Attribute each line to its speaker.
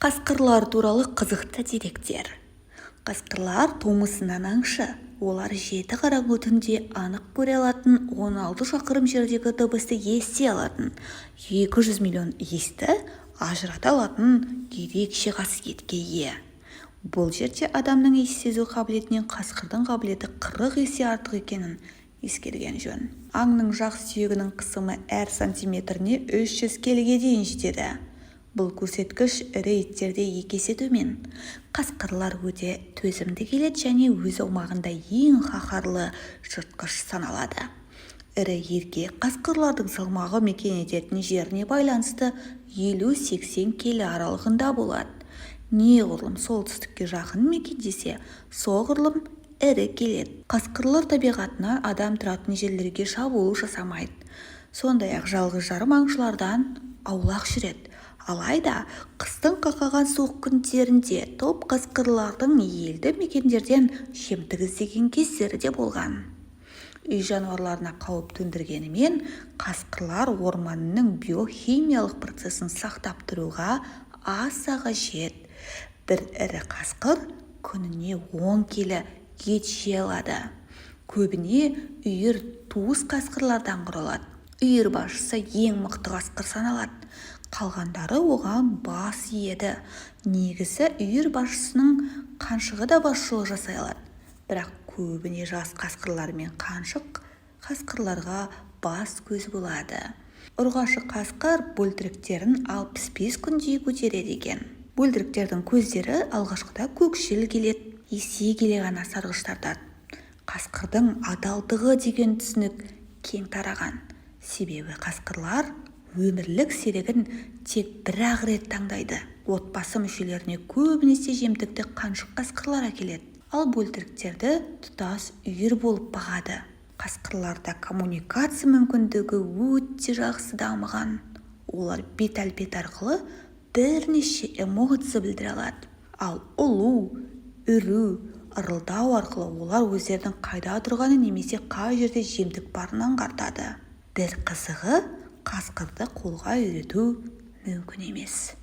Speaker 1: Қасқырлар туралы қызықты деректер. Қасқырлар тумысынан аңшы. Олар жеті қараңғы түнде анық көре алатын, 16 шақырым жердегі дыбысты ести алатын, 200 миллион иісті ажырата алатын ерекше қасиетке ие. Бұл жерде адамның иіс сезу қабілетінен қасқырдың қабілеті 40 есе артық екенін ескерген жөн. Аңның жақ сүйегінің қысымы әр сантиметріне 300 келіге дейін жетеді. Бұл көрсеткіш ірі иттерде 2 есе төмен. Қасқырлар өте төзімді келеді және өз аумағында ең қаһарлы жыртқыш саналады. Ірі еркек қасқырлардың салмағы мекен ететін жеріне байланысты 50-80 келі аралығында болады. Неғұрлым солтүстікке жақын мекендесе, соғұрлым ірі келеді. Қасқырлар табиғатынан адам тұратын жерлерге шабуыл жасамайды. Сондай-ақ жалғыз-жарым аңшылардан аулақ жүреді. Алайда, қыстың қақаған суық күндерінде топ қасқырлардың елді мекендерден жемтік іздеген кездері де болған. Үй жануарларына қауіп төндіргенімен, қасқырлар орманның биохимиялық процесін сақтап тұруға аса қажет. Бір ірі қасқыр күніне 10 келі ет жей алады. Көбіне үйір туыс қасқырлардан құралады. Үйір басшысы ең мықты қасқыр саналады. Қалғандары оған бас иеді. Негізі үйір басшысының қаншығы да басшылық жасай алады. Бірақ көбіне жас қасқырлар мен қаншық қасқырларға бас көз болады. Ұрғашы қасқыр бөлтіріктерін 65 күнде көтереді екен. Бөлтіріктердің көздері алғашқыда көкшіл келеді, есе келе ғана сарғыш тартады. Қасқырдың адалдығы деген түсінік кең тараған. Себебі қасқырлар өмірлік серігін тек бір-ақ рет таңдайды. Отбасы мүшелеріне көбінесе жемтікті қаншық қасқырлар әкеледі, ал бөлтіріктерді тұтас үйір болып бағады. Қасқырларда коммуникация мүмкіндігі өте жақсы дамыған. Олар бет-әлпет арқылы бірнеше эмоция білдіре алады. Ал ұлу, үру, ырылдау арқылы олар өздерінің қайда тұрғаны немесе қай жерде жемтік барын аңғартады. Бір қызығы, қасқырды қолға үйрету мүмкін емес.